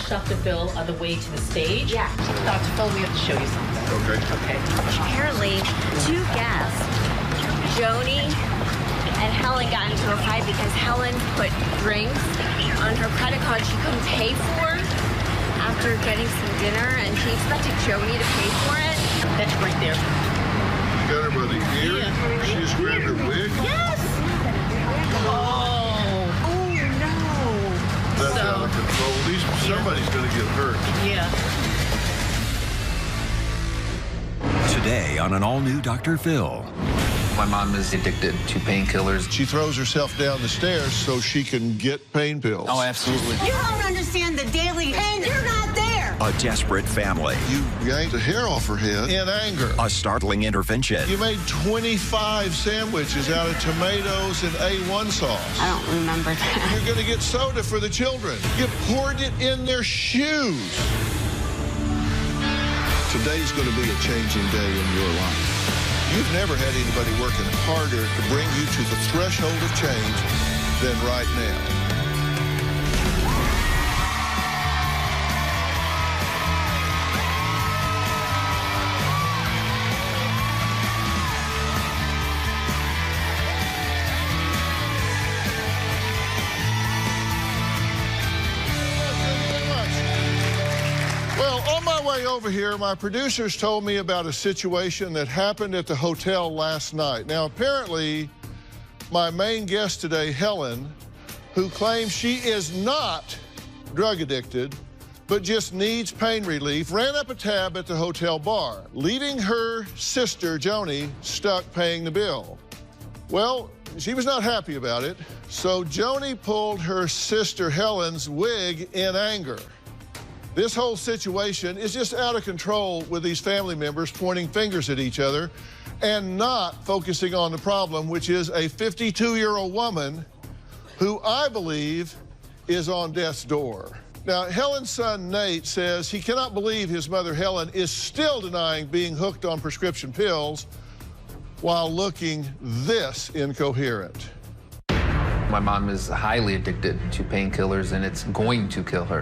Dr. Phil on the way to the stage. Yeah. Dr. Phil, we have to show you something. Okay. Okay. Apparently, two guests, Joni and Helen, got into a fight because Helen put drinks on her credit card she couldn't pay for after getting some dinner, and she expected Joni to pay for it. That's right there. Got her by the ear. Yeah. She just grabbed her wig. Yes! Oh. Oh, no. That's So- out of control. Somebody's going to get hurt. Yeah. Today on an all-new Dr. Phil. My mom is addicted to painkillers. She throws herself down the stairs so she can get pain pills. Oh, absolutely. You don't understand the daily pain. You're not there. A desperate family. You yanked the hair off her head in anger. A startling intervention. You made 25 sandwiches out of tomatoes and A1 sauce. I don't remember that. You're going to get soda for the children. You poured it in their shoes. Today's going to be a changing day in your life. You've never had anybody working harder to bring you to the threshold of change than right now. Well, on my way over here, my producers told me about a situation that happened at the hotel last night. Now, apparently, my main guest today, Helen, who claims she is not drug addicted, but just needs pain relief, ran up a tab at the hotel bar, leaving her sister, Joni, stuck paying the bill. Well, she was not happy about it, so Joni pulled her sister Helen's wig in anger. This whole situation is just out of control with these family members pointing fingers at each other and not focusing on the problem, which is a 52-year-old woman who I believe is on death's door. Now, Helen's son, Nate, says he cannot believe his mother, Helen, is still denying being hooked on prescription pills while looking this incoherent. My mom is highly addicted to painkillers, and it's going to kill her.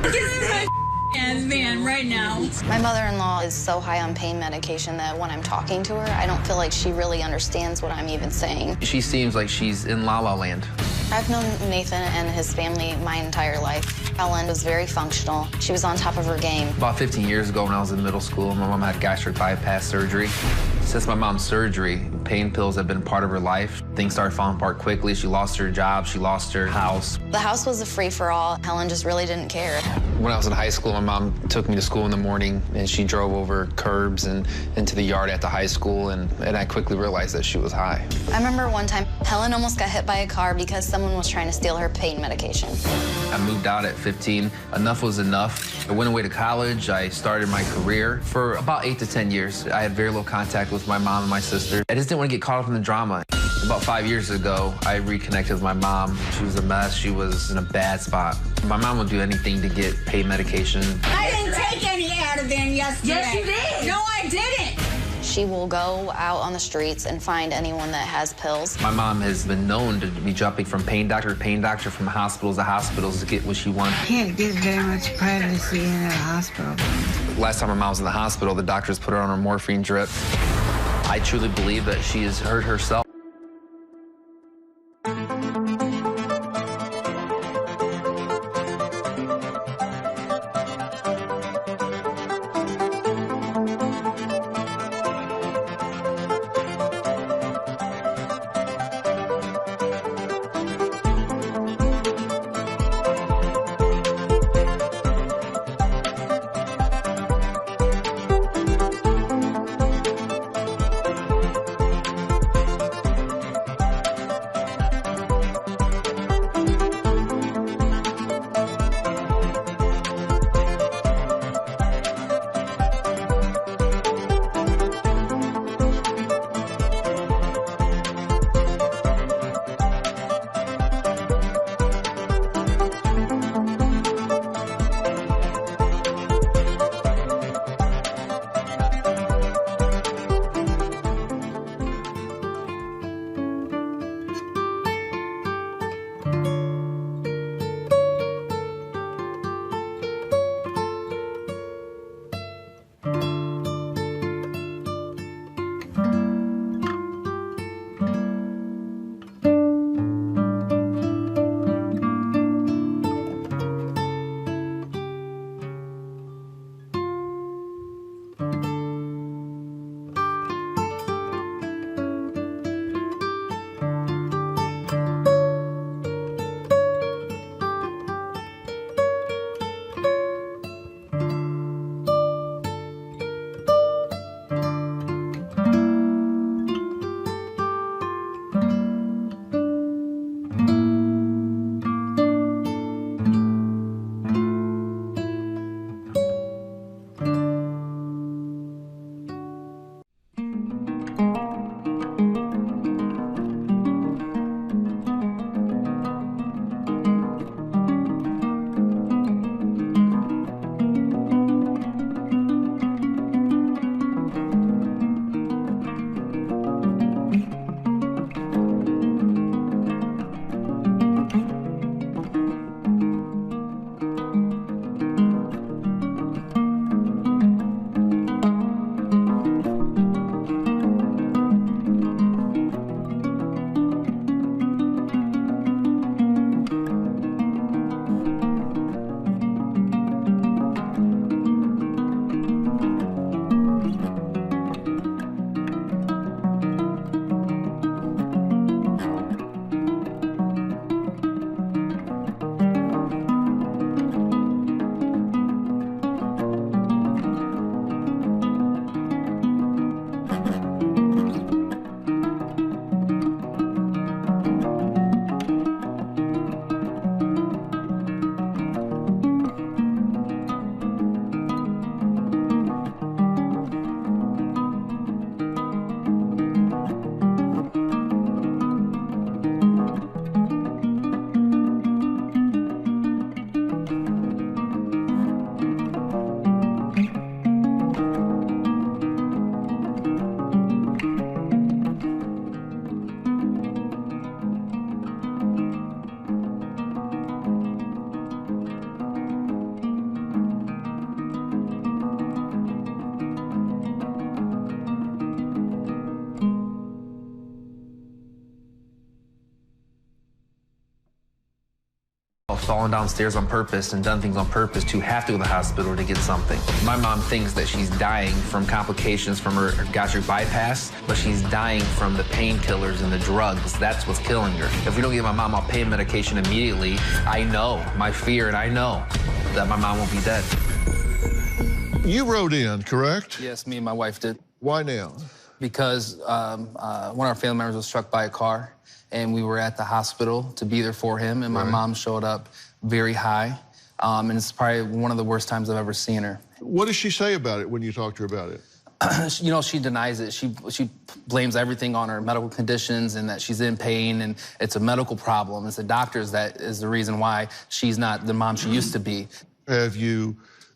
Get in my ass van right now. My mother-in-law is so high on pain medication that when I'm talking to her, I don't feel like she really understands what I'm even saying. She seems like she's in La La Land. I've known Nathan and his family my entire life. Helen was very functional. She was on top of her game. About 15 years ago when I was in middle school, my mom had gastric bypass surgery. Since my mom's surgery, pain pills have been part of her life. Things started falling apart quickly. She lost her job, she lost her house. The house was a free-for-all. Helen just really didn't care. When I was in high school, my mom took me to school in the morning, and she drove over curbs and into the yard at the high school, and I quickly realized that she was high. I remember one time, Helen almost got hit by a car because someone was trying to steal her pain medication. I moved out at 15. Enough was enough. I went away to college. I started my career. For about 8 to 10 years, I had very little contact with my mom and my sister. I just didn't want to get caught up in the drama. About 5 years ago, I reconnected with my mom. She was a mess. She was in a bad spot. My mom would do anything to get pain medication. I didn't take any Ativan yesterday. Yes, you did. No, I didn't. She will go out on the streets and find anyone that has pills. My mom has been known to be jumping from pain doctor to pain doctor, from hospitals to hospitals to get what she wanted. Can't get very much privacy in a hospital. Last time my mom was in the hospital, the doctors put her on a morphine drip. I truly believe that she has hurt herself. fallen downstairs on purpose and done things on purpose to have to go to the hospital to get something. My mom thinks that she's dying from complications from her gastric bypass, but she's dying from the painkillers and the drugs. That's what's killing her. If we don't get my mom on pain medication immediately, I know my fear, and I know that my mom won't be dead. You wrote in, correct? Yes, me and my wife did. Why now? Because one of our family members was struck by a car, and we were at the hospital to be there for him, and my mom showed up very high, and it's probably one of the worst times I've ever seen her. What does she say about it when you talk to her about it? You know, she denies it. She blames everything on her medical conditions and that she's in pain, and it's a medical problem. It's the doctors that is the reason why she's not the mom she used to be. Have you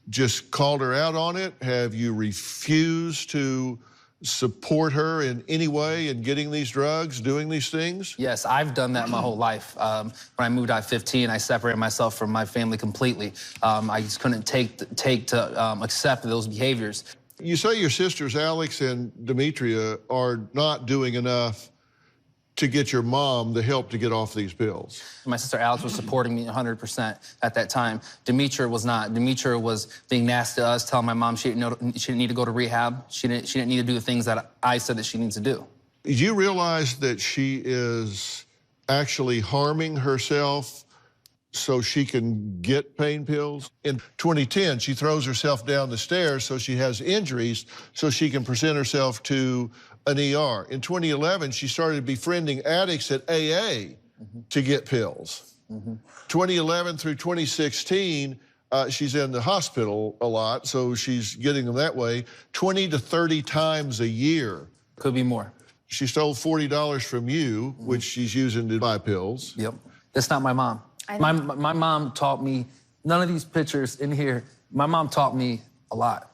just called her out on it? Have you refused to support her in any way in getting these drugs, doing these things? Yes, I've done that my whole life. When I moved out at 15, I separated myself from my family completely. I just couldn't accept those behaviors. You say your sisters, Alex and Demetria, are not doing enough to get your mom the help to get off these pills. My sister Alex was supporting me 100% at that time. Demetria was not. Demetria was being nasty to us, telling my mom she didn't need to go to rehab. She didn't need to do the things that I said that she needs to do. Did you realize that she is actually harming herself so she can get pain pills? In 2010, she throws herself down the stairs so she has injuries so she can present herself to an ER. In 2011, she started befriending addicts at AA to get pills. 2011 through 2016, she's in the hospital a lot, so she's getting them that way 20 to 30 times a year. Could be more. She stole $40 from you, which she's using to buy pills. Yep. That's not my mom. My mom taught me, none of these pictures in here, my mom taught me a lot.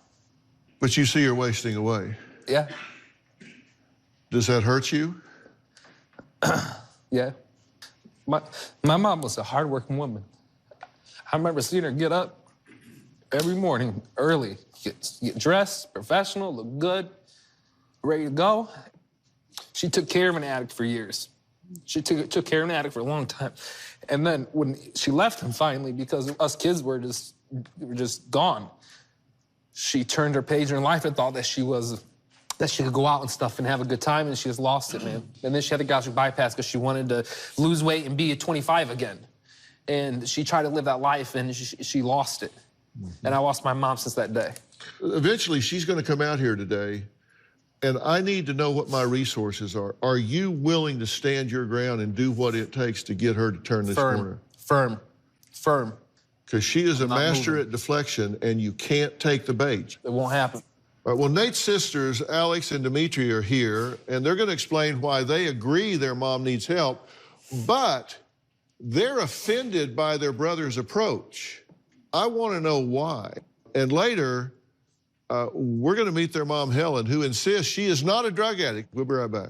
But you see her wasting away. Yeah. Does that hurt you? Yeah. My mom was a hardworking woman. I remember seeing her get up every morning early, get dressed, professional, look good, ready to go. She took care of an addict for years. She took care of an addict for a long time. And then when she left him finally, because us kids were just gone, she turned her page in her life and thought that she could go out and stuff and have a good time, and she just lost it, man. And then she had a gastric bypass because she wanted to lose weight and be at 25 again. And she tried to live that life, and she lost it. And I lost my mom since that day. Eventually, she's going to come out here today, and I need to know what my resources are. Are you willing to stand your ground and do what it takes to get her to turn this corner? Firm. Because she is a master at deflection, and you can't take the bait. It won't happen. All right, well, Nate's sisters, Alex and Demetria, are here, and they're going to explain why they agree their mom needs help, but they're offended by their brother's approach. I want to know why. And later, we're going to meet their mom, Helen, who insists she is not a drug addict. We'll be right back.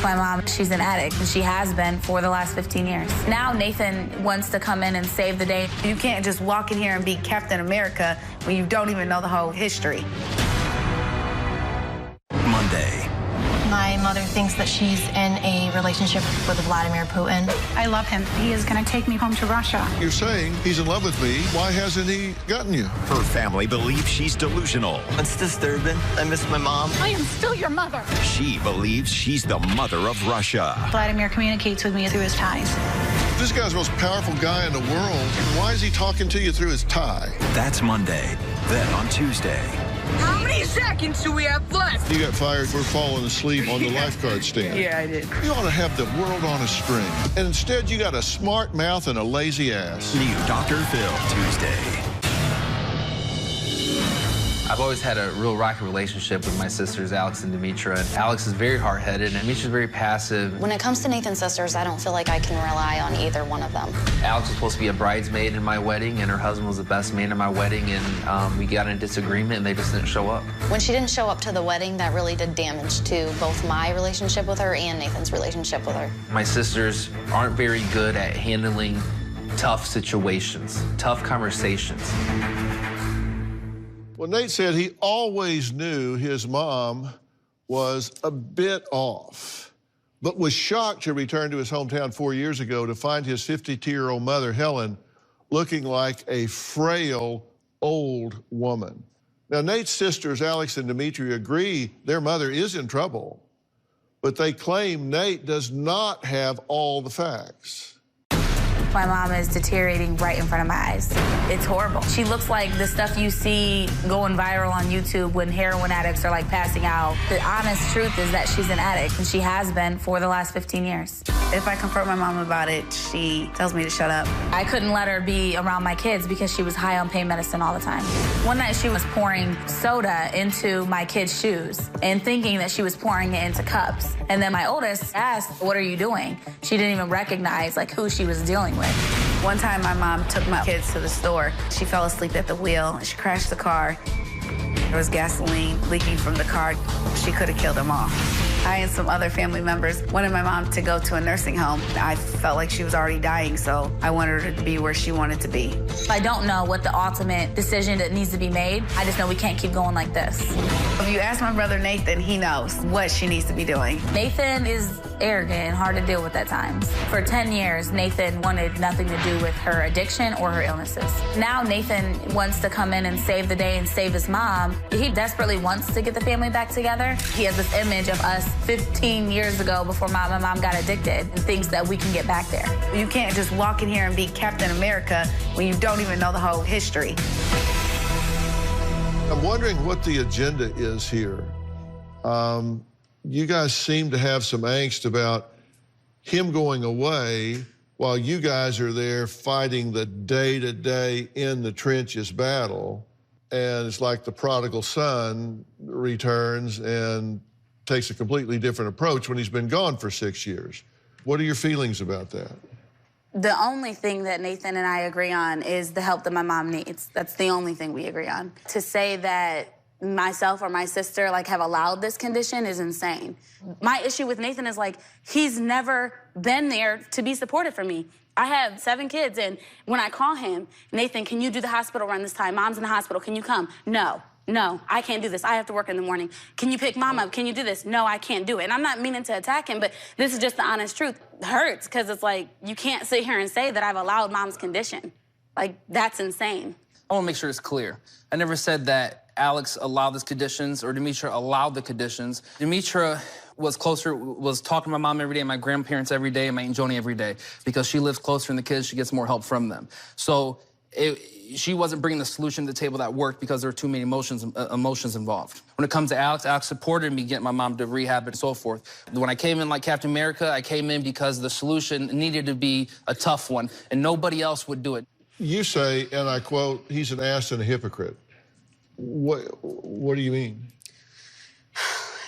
My mom, she's an addict, and she has been for the last 15 years. Now Nathan wants to come in and save the day. You can't just walk in here and be Captain America when you don't even know the whole history. Monday. My mother thinks that she's in a relationship with Vladimir Putin. I love him. He is going to take me home to Russia. You're saying he's in love with me. Why hasn't he gotten you? Her family believes she's delusional. It's disturbing. I miss my mom. I am still your mother. She believes she's the mother of Russia. Vladimir communicates with me through his ties. This guy's the most powerful guy in the world. Why is he talking to you through his tie? That's Monday. Then on Tuesday. How many seconds do we have left? You got fired for falling asleep on the lifeguard stand. Yeah, I did. You ought to have the world on a string. And instead, you got a smart mouth and a lazy ass. New Dr. Phil Tuesday. I've always had a real rocky relationship with my sisters, Alex and Demetria. And Alex is very hard-headed, and Demetria's very passive. When it comes to Nathan's sisters, I don't feel like I can rely on either one of them. Alex was supposed to be a bridesmaid in my wedding, and her husband was the best man in my wedding, and we got in a disagreement, and they just didn't show up. When she didn't show up to the wedding, that really did damage to both my relationship with her and Nathan's relationship with her. My sisters aren't very good at handling tough situations, tough conversations. Well, Nate said he always knew his mom was a bit off. but was shocked to return to his hometown 4 years ago to find his 52-year-old mother, Helen, looking like a frail, old woman. Now, Nate's sisters, Alex and Dimitri, agree their mother is in trouble, but they claim Nate does not have all the facts. My mom is deteriorating right in front of my eyes. It's horrible. She looks like the stuff you see going viral on YouTube when heroin addicts are like passing out. The honest truth is that she's an addict, and she has been for the last 15 years. If I confront my mom about it, she tells me to shut up. I couldn't let her be around my kids because she was high on pain medicine all the time. One night she was pouring soda into my kids' shoes and thinking that she was pouring it into cups. And then my oldest asked, "What are you doing?" She didn't even recognize like who she was dealing with. One time my mom took my kids to the store. She fell asleep at the wheel. She crashed the car. There was gasoline leaking from the car. She could have killed them all. I and some other family members wanted my mom to go to a nursing home. I felt like she was already dying, so I wanted her to be where she wanted to be. I don't know what the ultimate decision that needs to be made. I just know we can't keep going like this. If you ask my brother Nathan, he knows what she needs to be doing. Nathan is arrogant and hard to deal with at times. For 10 years, Nathan wanted nothing to do with her addiction or her illnesses. Now Nathan wants to come in and save the day and save his mom. He desperately wants to get the family back together. He has this image of us 15 years ago before my mom got addicted and thinks that we can get back there. You can't just walk in here and be Captain America when you don't even know the whole history. I'm wondering what the agenda is here. You guys seem to have some angst about him going away while you guys are there fighting the day-to-day in the trenches battle. And it's like the prodigal son returns and takes a completely different approach when he's been gone for 6 years. What are your feelings about that? The only thing that Nathan and I agree on is the help that my mom needs. That's the only thing we agree on. To say that myself or my sister like have allowed this condition is insane. My issue with Nathan is like, he's never been there to be supportive for me. I have 7 kids, and when I call him, Nathan, can you do the hospital run this time? Mom's in the hospital, can you come? No, I can't do this. I have to work in the morning. Can you pick Mom up? Can you do this? No, I can't do it. And I'm not meaning to attack him, but this is just the honest truth. It hurts, because it's like, you can't sit here and say that I've allowed Mom's condition. Like, that's insane. I want to make sure it's clear. I never said that Alex allowed these conditions or Demetra allowed the conditions. Demetra was talking to my mom every day, my grandparents every day, and my Aunt Joni every day. Because she lives closer than the kids, she gets more help from them. So she wasn't bringing the solution to the table that worked because there were too many emotions involved. When it comes to Alex supported me getting my mom to rehab and so forth. When I came in like Captain America, I came in because the solution needed to be a tough one, and nobody else would do it. You say, and I quote, he's an ass and a hypocrite. What do you mean?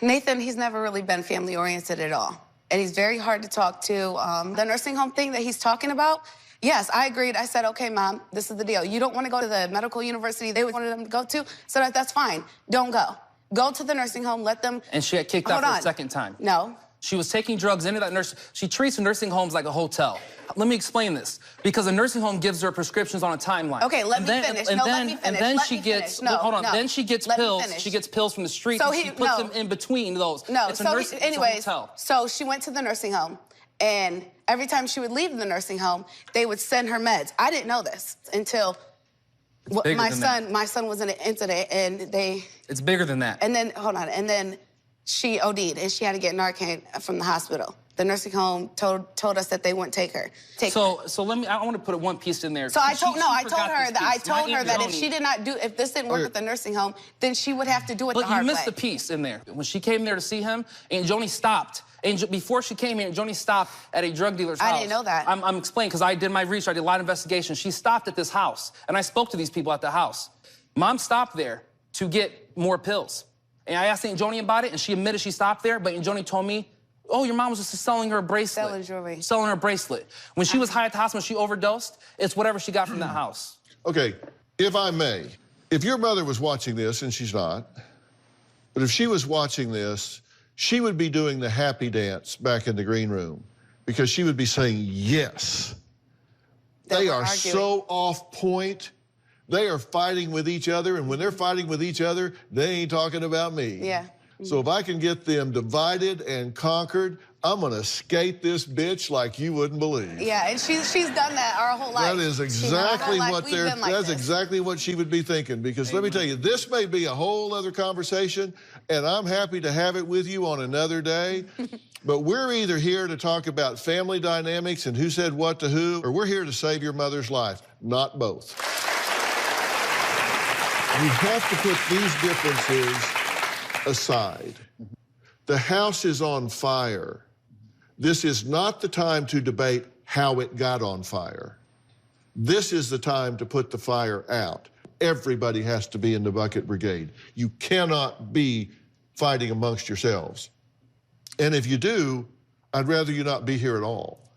Nathan, he's never really been family-oriented at all. And he's very hard to talk to. The nursing home thing that he's talking about, yes, I agreed. I said, okay, Mom, this is the deal. You don't want to go to the medical university they wanted them to go to, so that's fine. Don't go. Go to the nursing home, let them... And she got kicked out for the second time. No. She was taking drugs into that nurse. She treats nursing homes like a hotel. Let me explain this. Because a nursing home gives her prescriptions on a timeline. Okay, let me finish. Let me finish. And then she gets, hold on, then she gets pills. She gets pills from the street, so and she puts them in between those. No, it's anyways, so she went to the nursing home, and every time she would leave the nursing home, they would send her meds. I didn't know this until my son was in an incident, and they... It's bigger than that. And then, hold on, and then she OD'd, and she had to get Narcan from the hospital. The nursing home told us that they wouldn't take her. So let me. I want to put one piece in there. So I told her that if she did not do, if this didn't work at the nursing home, then she would have to do it the hard way. But you missed the piece in there. When she came there to see him, Aunt Joni stopped. Before she came here, Aunt Joni stopped at a drug dealer's house. I didn't know that. I'm explaining because I did my research. I did a lot of investigation. She stopped at this house, and I spoke to these people at the house. Mom stopped there to get more pills. And I asked Aunt Joni about it, and she admitted she stopped there, but Aunt Joni told me, oh, your mom was just selling her a bracelet. Selling jewelry. Selling her a bracelet. When she was high at the hospital, she overdosed. It's whatever she got from that house. Okay, if I may, if your mother was watching this, and she's not, but if she was watching this, she would be doing the happy dance back in the green room because she would be saying, yes. They are so off point. They are fighting with each other, and when they're fighting with each other, they ain't talking about me. Yeah. So if I can get them divided and conquered, I'm gonna skate this bitch like you wouldn't believe. Yeah, and she's done that our whole life. That is exactly that's exactly what she would be thinking, because let me tell you, this may be a whole other conversation, and I'm happy to have it with you on another day. But we're either here to talk about family dynamics and who said what to who, or we're here to save your mother's life. Not both. You have to put these differences aside. The house is on fire. This is not the time to debate how it got on fire. This is the time to put the fire out. Everybody has to be in the bucket brigade. You cannot be fighting amongst yourselves. And if you do, I'd rather you not be here at all.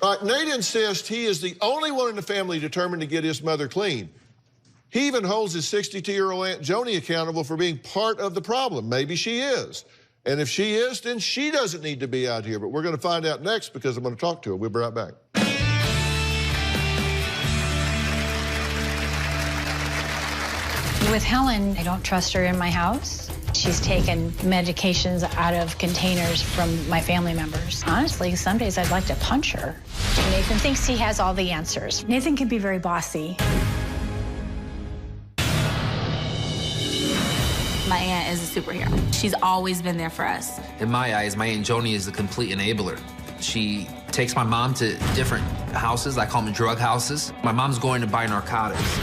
All right, Nate insists he is the only one in the family determined to get his mother clean. He even holds his 62-year-old Aunt Joni accountable for being part of the problem. Maybe she is. And if she is, then she doesn't need to be out here. But we're going to find out next, because I'm going to talk to her. We'll be right back. With Helen, I don't trust her in my house. She's taken medications out of containers from my family members. Honestly, some days I'd like to punch her. Nathan thinks he has all the answers. Nathan can be very bossy. My aunt is a superhero. She's always been there for us. In my eyes, my Aunt Joni is a complete enabler. She takes my mom to different houses. I call them drug houses. My mom's going to buy narcotics.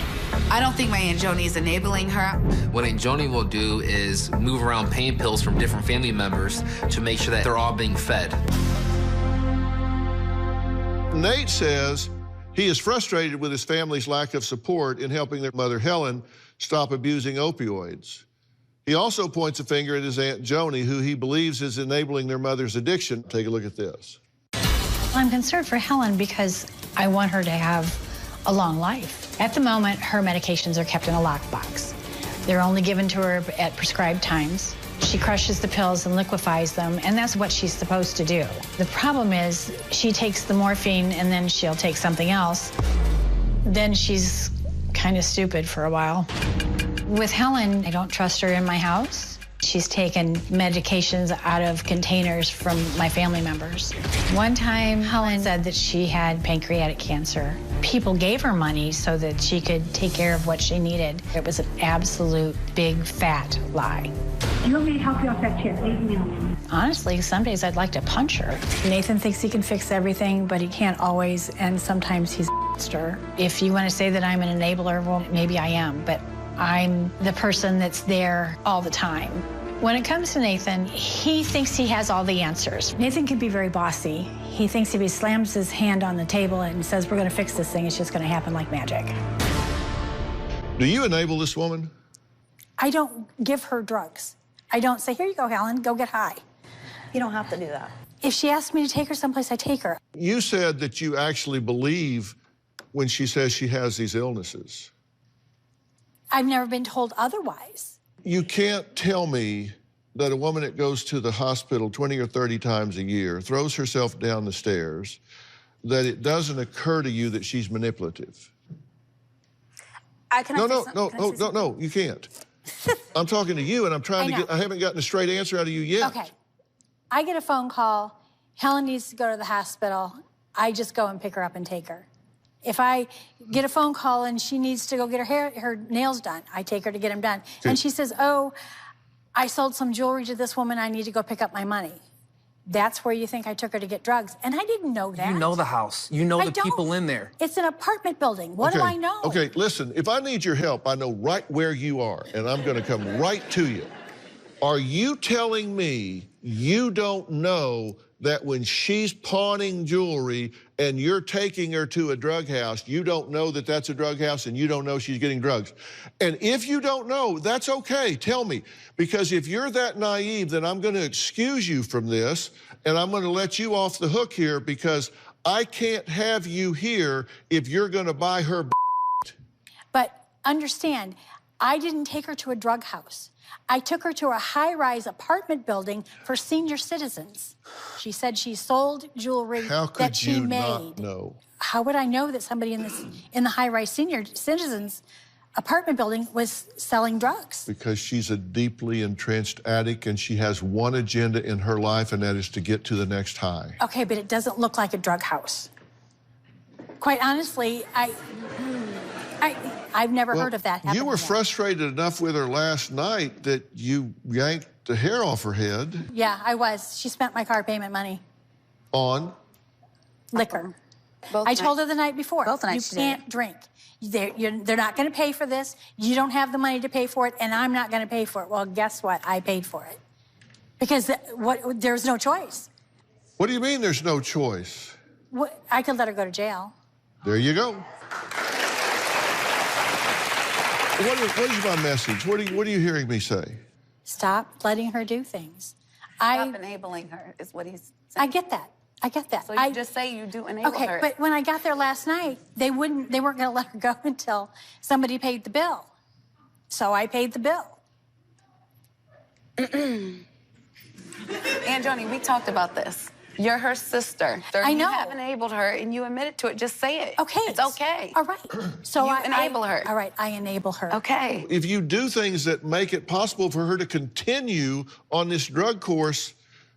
I don't think my Aunt Joni is enabling her. What Aunt Joni will do is move around pain pills from different family members to make sure that they're all being fed. Nate says he is frustrated with his family's lack of support in helping their mother, Helen, stop abusing opioids. He also points a finger at his Aunt Joni, who he believes is enabling their mother's addiction. Take a look at this. I'm concerned for Helen because I want her to have a long life. At the moment, her medications are kept in a lockbox. They're only given to her at prescribed times. She crushes the pills and liquefies them, and that's what she's supposed to do. The problem is she takes the morphine and then she'll take something else. Then she's kind of stupid for a while. With Helen, I don't trust her in my house. She's taken medications out of containers from my family members. One time, Helen said that she had pancreatic cancer. People gave her money so that she could take care of what she needed. It was an absolute big, fat lie. Do you want me to help you off that chair? Leave me alone. Honestly, some days I'd like to punch her. Nathan thinks he can fix everything, but he can't always, and sometimes he's a monster. If you want to say that I'm an enabler, well, maybe I am, but I'm the person that's there all the time. When it comes to Nathan, he thinks he has all the answers. Nathan can be very bossy. He thinks if he slams his hand on the table and says, we're going to fix this thing, it's just going to happen like magic. Do you enable this woman? I don't give her drugs. I don't say, here you go, Helen, go get high. You don't have to do that. If she asks me to take her someplace, I take her. You said that you actually believe when she says she has these illnesses. I've never been told otherwise. You can't tell me that a woman that goes to the hospital 20 or 30 times a year, throws herself down the stairs, that it doesn't occur to you that she's manipulative. No, you can't. I'm talking to you, and I'm trying to get, I haven't gotten a straight answer out of you yet. Okay. I get a phone call, Helen needs to go to the hospital. I just go and pick her up and take her. If I get a phone call and she needs to go get her nails done, I take her to get them done. Okay. And she says, oh, I sold some jewelry to this woman, I need to go pick up my money. That's where you think I took her to get drugs. And I didn't know that. You know the house. You know the people in there. It's an apartment building. What do I know? Okay, listen, if I need your help, I know right where you are, and I'm gonna come right to you. Are you telling me you don't know that when she's pawning jewelry and you're taking her to a drug house, you don't know that that's a drug house and you don't know she's getting drugs? And if you don't know, that's okay, tell me. Because if you're that naive, then I'm gonna excuse you from this and I'm gonna let you off the hook here, because I can't have you here if you're gonna buy her. But understand, I didn't take her to a drug house. I took her to a high-rise apartment building for senior citizens. She said she sold jewelry that she made. How could you not know? How would I know that somebody in the high-rise senior citizens apartment building was selling drugs. Because she's a deeply entrenched addict and she has one agenda in her life, and that is to get to the next high. Okay, but it doesn't look like a drug house. Quite honestly, I've never heard of that happening. You were frustrated enough with her last night that you yanked the hair off her head. Yeah, I was. She spent my car payment money. On? Liquor. Both I told her the night before, Both nights you can't drink. They're not going to pay for this. You don't have the money to pay for it, and I'm not going to pay for it. Well, guess what? I paid for it. Because there's no choice. What do you mean there's no choice? I could let her go to jail. There you go. What is my message? What are you hearing me say? Stop letting her do things. Stop enabling her is what he's saying. I get that. I get that. So you just say you do enable her. Okay, but when I got there last night, they weren't going to let her go until somebody paid the bill. So I paid the bill. And Joni, we talked about this. You're her sister. I know. You have enabled her, and you admitted to it. Just say it. Okay. It's okay. All right. So you enable her. All right, I enable her. Okay. If you do things that make it possible for her to continue on this drug course,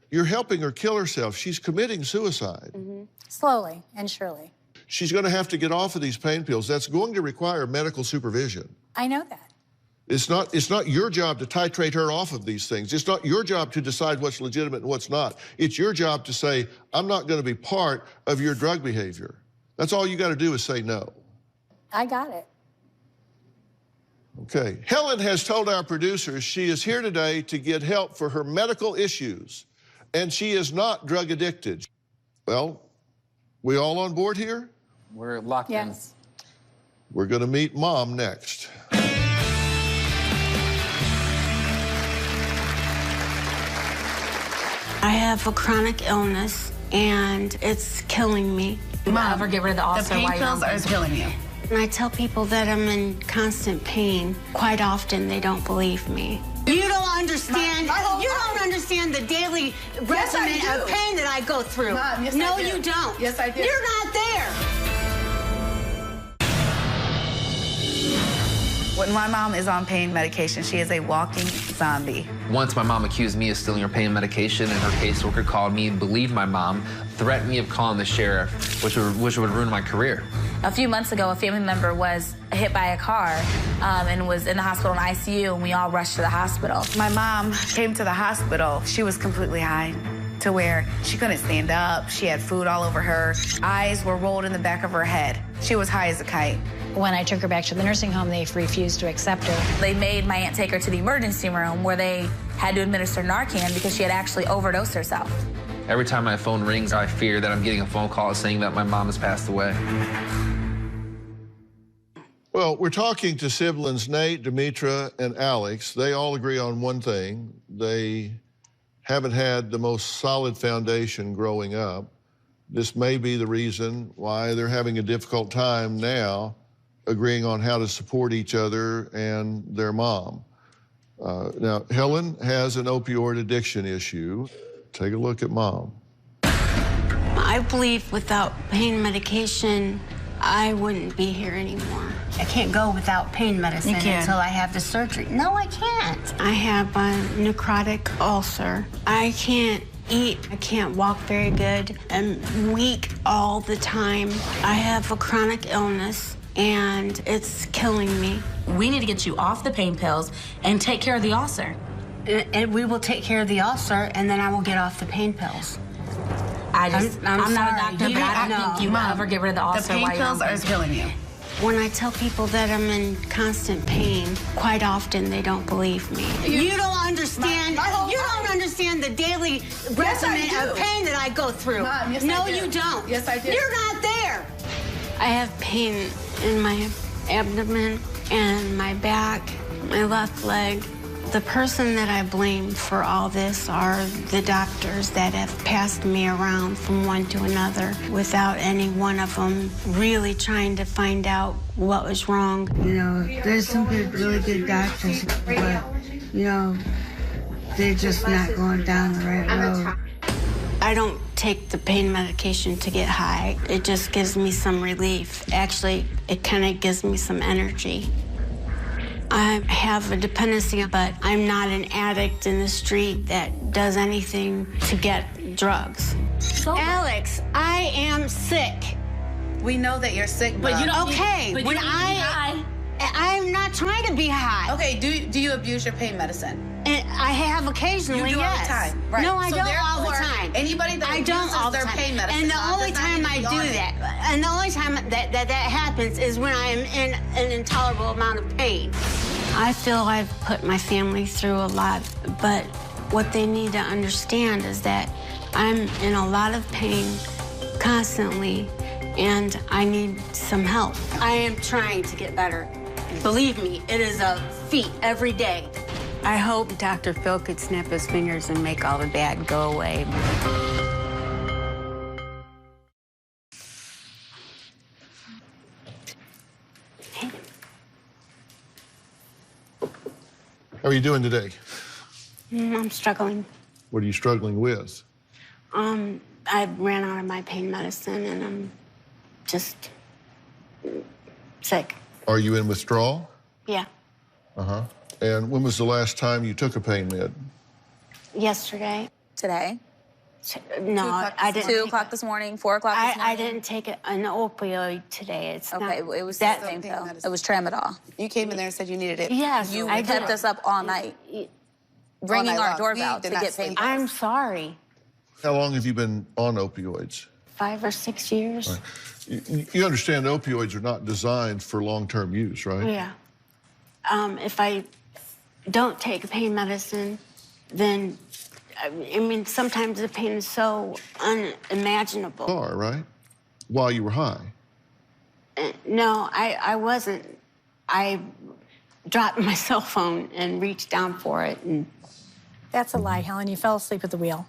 you're helping her kill herself. She's committing suicide. Mm-hmm. Slowly and surely. She's going to have to get off of these pain pills. That's going to require medical supervision. I know that. It's not your job to titrate her off of these things. It's not your job to decide what's legitimate and what's not. It's your job to say, I'm not going to be part of your drug behavior. That's all you got to do is say no. I got it. Okay. Helen has told our producers she is here today to get help for her medical issues, and she is not drug addicted. Well, we all on board here? We're locked in. Yes. We're going to meet Mom next. I have a chronic illness, and it's killing me. Mom, ever get rid of the ulcer? The pain pills are killing you. When I tell people that I'm in constant pain, quite often they don't believe me. You don't understand. You don't understand the daily regimen of pain that I go through. Mom, yes, no, I do. you don't. Yes, I do. You're not there. When my mom is on pain medication, she is a walking zombie. Once my mom accused me of stealing her pain medication, and her caseworker called me, believed my mom, threatened me of calling the sheriff, which would ruin my career. A few months ago, a family member was hit by a car and was in the hospital in ICU, and we all rushed to the hospital. My mom came to the hospital. She was completely high to where she couldn't stand up. She had food all over her. Eyes were rolled in the back of her head. She was high as a kite. When I took her back to the nursing home, they refused to accept her. They made my aunt take her to the emergency room where they had to administer Narcan because she had actually overdosed herself. Every time my phone rings, I fear that I'm getting a phone call saying that my mom has passed away. Well, we're talking to siblings Nate, Demetra, and Alex. They all agree on one thing. They haven't had the most solid foundation growing up. This may be the reason why they're having a difficult time now agreeing on how to support each other and their mom. Now, Helen has an opioid addiction issue. Take a look at Mom. I believe without pain medication, I wouldn't be here anymore. I can't go without pain medicine until I have the surgery. No, I can't. I have a necrotic ulcer. I can't eat. I can't walk very good. I'm weak all the time. I have a chronic illness, and it's killing me. We need to get you off the pain pills and take care of the ulcer. And we will take care of the ulcer, and then I will get off the pain pills. I'm not a sorry. doctor, but I don't think you will ever get rid of the ulcer. The pain pills are killing you. When I tell people that I'm in constant pain, quite often they don't believe me. You don't understand. You don't understand the daily regimen of pain that I go through. Mom, yes, no, I do. you don't. Yes, I do. You're not there. I have pain in my abdomen and my back, my left leg. The person that I blame for all this are the doctors that have passed me around from one to another without any one of them really trying to find out what was wrong. You know, there's some good, really good doctors, but, you know, they're just not going down the right road. I don't take the pain medication to get high. It just gives me some relief. Actually, it kind of gives me some energy. I have a dependency, but I'm not an addict in the street that does anything to get drugs. So, Alex, I am sick. We know that you're sick, but you don't. Okay, when I'm not trying to be high. Okay, do you abuse your pain medicine? And I have occasionally, You do yes. all the time, right? No, I So don't all the therefore, time. anybody that abuses their pain medicine And the does only not time need to I be do on it. that, and the only time that happens is when I am in an intolerable amount of pain. I feel I've put my family through a lot, but what they need to understand is that I'm in a lot of pain constantly, and I need some help. I am trying to get better. Believe me, it is a feat every day. I hope Dr. Phil could snap his fingers and make all the bad go away. How are you doing today? I'm struggling. What are you struggling with? I ran out of my pain medicine, and I'm just sick. Are you in withdrawal? Yeah. Uh-huh. And when was the last time you took a pain med? Yesterday. Today? No, I didn't. 2 o'clock this morning, 4 o'clock this morning? I didn't take an opioid today. It's okay, not, it was that the same pill. It was tramadol. You came in there and said you needed it. Yes, You I kept did. us up all night, ringing our doorbell to get pain. I'm sorry. How long have you been on opioids? 5 or 6 years. Right. You understand opioids are not designed for long-term use, right? Yeah. If I don't take pain medicine, then, I mean, sometimes the pain is so unimaginable. You are, right? While you were high. No, I wasn't. I dropped my cell phone and reached down for it. And that's a lie, Helen. You fell asleep at the wheel.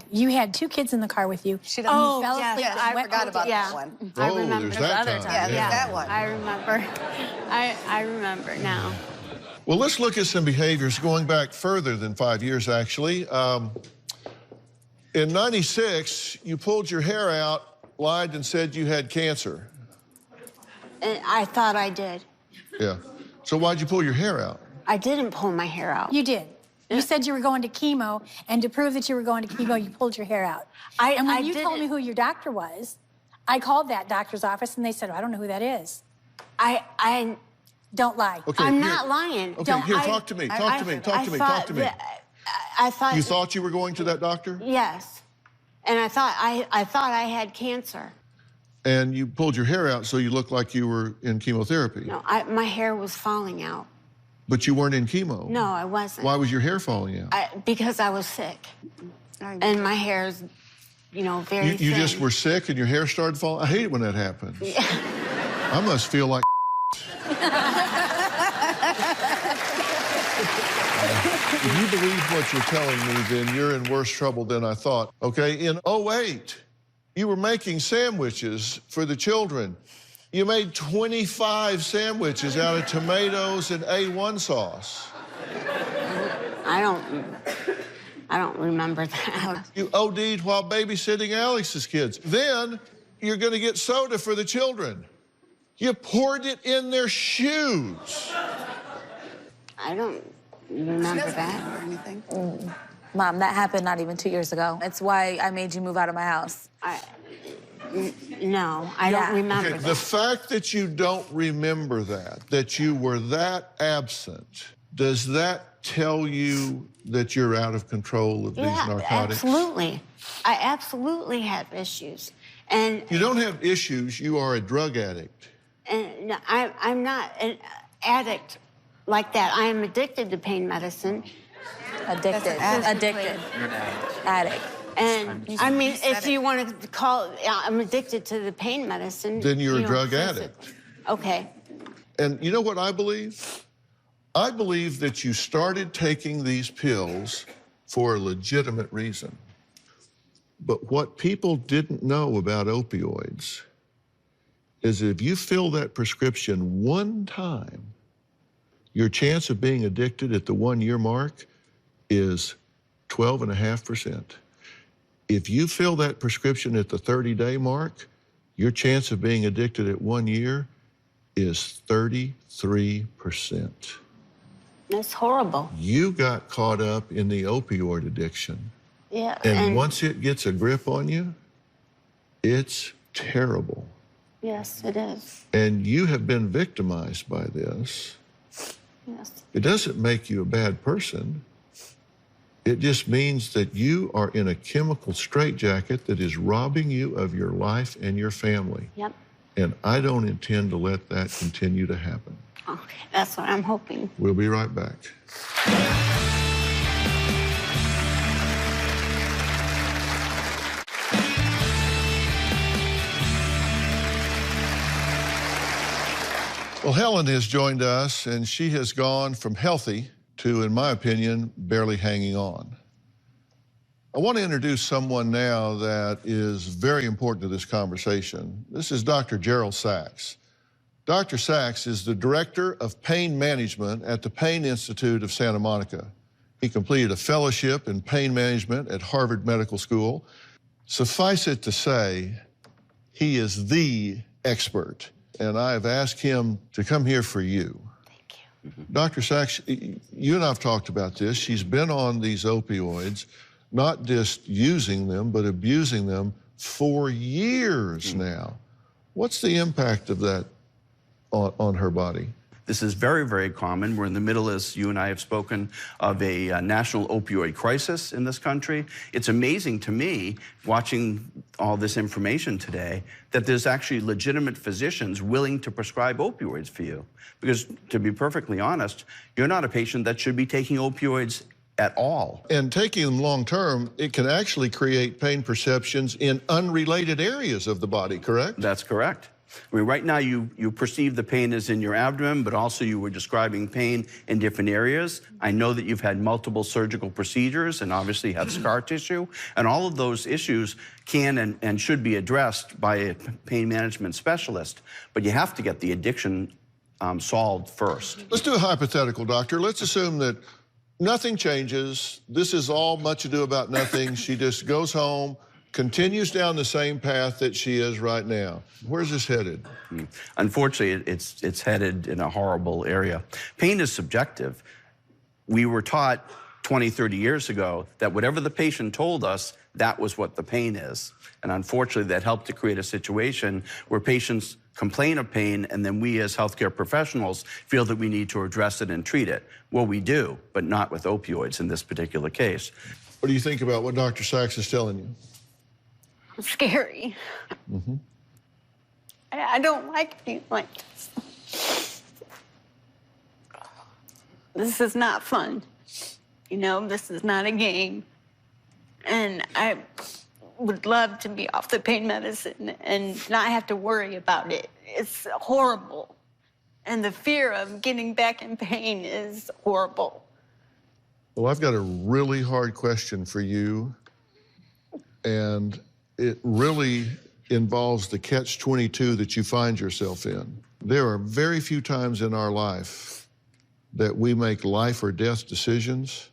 You had 2 kids in the car with you. She fell yes, asleep. yes, I forgot about that one. I remember. There's that other time. Yeah, that one. I remember. I remember now. Well, let's look at some behaviors going back further than 5 years, actually. In '96, you pulled your hair out, lied, and said you had cancer. And I thought I did. Yeah. So why'd you pull your hair out? I didn't pull my hair out. You did. You said you were going to chemo, and to prove that you were going to chemo, you pulled your hair out. And when you told me who your doctor was, I called that doctor's office, and they said, I don't know who that is. I don't lie. Okay, I'm not lying. Okay, here, talk to me. Talk to me. I thought You thought you were going to that doctor? Yes, and I thought I had cancer. And you pulled your hair out so you looked like you were in chemotherapy. No, my hair was falling out. But you weren't in chemo. No, I wasn't. Why was your hair falling out? Because I was sick, and my hair's, very You thin. just were sick and your hair started falling? I hate it when that happens. Yeah. I must feel like If you believe what you're telling me, then you're in worse trouble than I thought. Okay, in '08, you were making sandwiches for the children. You made 25 sandwiches out of tomatoes and A1 sauce. I don't remember that. You OD'd while babysitting Alex's kids. Then you're going to get soda for the children. You poured it in their shoes. I don't remember that or anything. Mom, that happened not even 2 years ago. It's why I made you move out of my house. No, I don't remember that. The fact that you don't remember that you were that absent, does that tell you that you're out of control of these narcotics? Absolutely. I absolutely have issues. And you don't have issues, you are a drug addict. And I'm not an addict like that. I am addicted to pain medicine. Addicted. Addicted. Addict. And I mean, if you want to call, I'm addicted to the pain medicine. Then you're a drug addict. Okay. And you know what I believe? I believe that you started taking these pills for a legitimate reason. But what people didn't know about opioids is if you fill that prescription one time, your chance of being addicted at the 1 year mark is 12.5%. If you fill that prescription at the 30-day mark, your chance of being addicted at 1 year is 33%. It's horrible. You got caught up in the opioid addiction. Yeah. And once it gets a grip on you, it's terrible. Yes, it is. And you have been victimized by this. Yes. It doesn't make you a bad person. It just means that you are in a chemical straitjacket that is robbing you of your life and your family. Yep. And I don't intend to let that continue to happen. Okay, that's what I'm hoping. We'll be right back. Well, Helen has joined us, and she has gone from healthy to, in my opinion, barely hanging on. I want to introduce someone now that is very important to this conversation. This is Dr. Gerald Sachs. Dr. Sachs is the Director of Pain Management at the Pain Institute of Santa Monica. He completed a fellowship in pain management at Harvard Medical School. Suffice it to say, he is the expert, and I have asked him to come here for you. Thank you. Dr. Sachs, you and I have talked about this. She's been on these opioids, not just using them, but abusing them for years now. What's the impact of that on her body? This is very, very common. We're in the middle, as you and I have spoken, of a national opioid crisis in this country. It's amazing to me, watching all this information today, that there's actually legitimate physicians willing to prescribe opioids for you. Because, to be perfectly honest, you're not a patient that should be taking opioids at all. And taking them long term, it can actually create pain perceptions in unrelated areas of the body, correct? That's correct. I mean, right now you perceive the pain as in your abdomen, but also you were describing pain in different areas. I know that you've had multiple surgical procedures and obviously have scar tissue, and all of those issues can and should be addressed by a pain management specialist, but you have to get the addiction solved first. Let's do a hypothetical, doctor. Let's assume that nothing changes. This is all much ado about nothing. She just goes home, continues down the same path that she is right now. Where's this headed? Unfortunately, it's headed in a horrible area. Pain is subjective. We were taught 20, 30 years ago that whatever the patient told us, that was what the pain is. And unfortunately, that helped to create a situation where patients complain of pain, and then we as healthcare professionals feel that we need to address it and treat it. Well, we do, but not with opioids in this particular case. What do you think about what Dr. Sachs is telling you? Scary. Mm-hmm. I don't like being like this. This is not fun. You know, this is not a game. And I would love to be off the pain medicine and not have to worry about it. It's horrible. And the fear of getting back in pain is horrible. Well, I've got a really hard question for you, and it really involves the catch-22 that you find yourself in. There are very few times in our life that we make life or death decisions,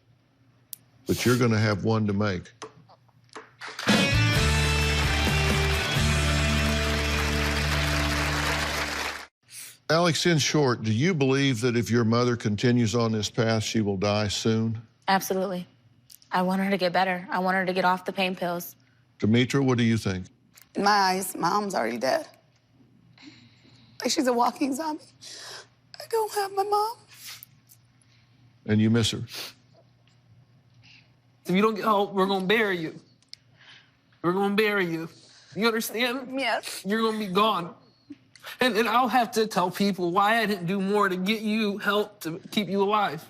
but you're going to have one to make. Alex, in short, do you believe that if your mother continues on this path, she will die soon? Absolutely. I want her to get better. I want her to get off the pain pills. Demetra, what do you think? In my eyes, Mom's already dead. Like she's a walking zombie. I don't have my mom. And you miss her? If you don't get help, we're gonna bury you. We're gonna bury you. You understand? Yes. You're gonna be gone. And I'll have to tell people why I didn't do more to get you help to keep you alive.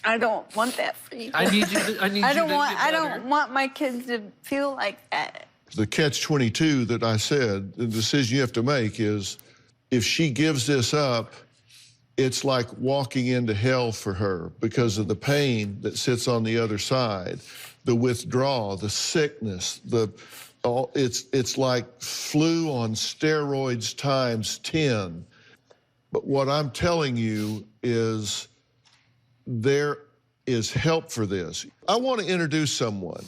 I don't want that for you. I need you to, I don't want my kids to feel like that. The catch-22 that I said, the decision you have to make is, if she gives this up, it's like walking into hell for her because of the pain that sits on the other side, the withdrawal, the sickness, it's like flu on steroids times 10. But what I'm telling you is there is help for this. I want to introduce someone,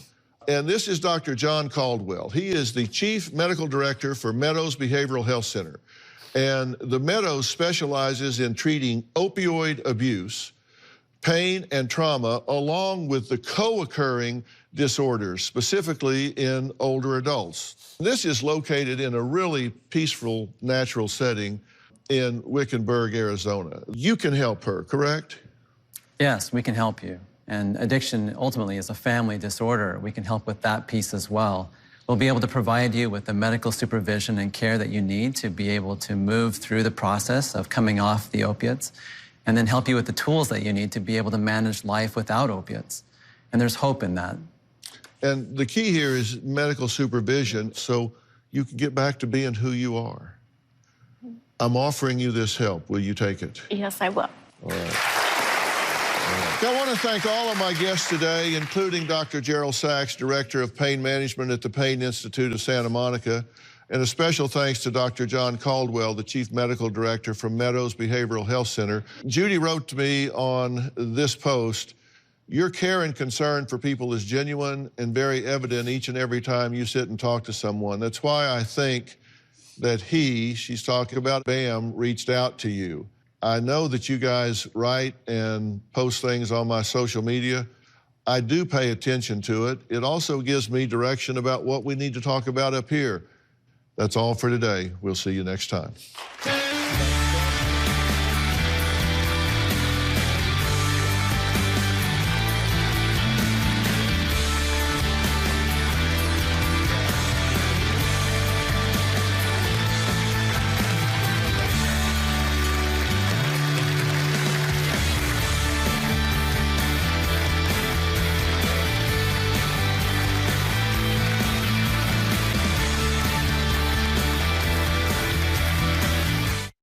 and this is Dr. John Caldwell. He is the Chief Medical Director for Meadows Behavioral Health Center. And the Meadows specializes in treating opioid abuse, pain and trauma, along with the co-occurring disorders, specifically in older adults. This is located in a really peaceful, natural setting in Wickenburg, Arizona. You can help her, correct? Yes, we can help you. And addiction ultimately is a family disorder. We can help with that piece as well. We'll be able to provide you with the medical supervision and care that you need to be able to move through the process of coming off the opiates, and then help you with the tools that you need to be able to manage life without opiates. And there's hope in that. And the key here is medical supervision so you can get back to being who you are. I'm offering you this help. Will you take it? Yes, I will. All right. I want to thank all of my guests today, including Dr. Gerald Sachs, Director of Pain Management at the Pain Institute of Santa Monica, and a special thanks to Dr. John Caldwell, the Chief Medical Director from Meadows Behavioral Health Center. Judy wrote to me on this post, your care and concern for people is genuine and very evident each and every time you sit and talk to someone. That's why I think that she's talking about Bam, reached out to you. I know that you guys write and post things on my social media. I do pay attention to it. It also gives me direction about what we need to talk about up here. That's all for today. We'll see you next time.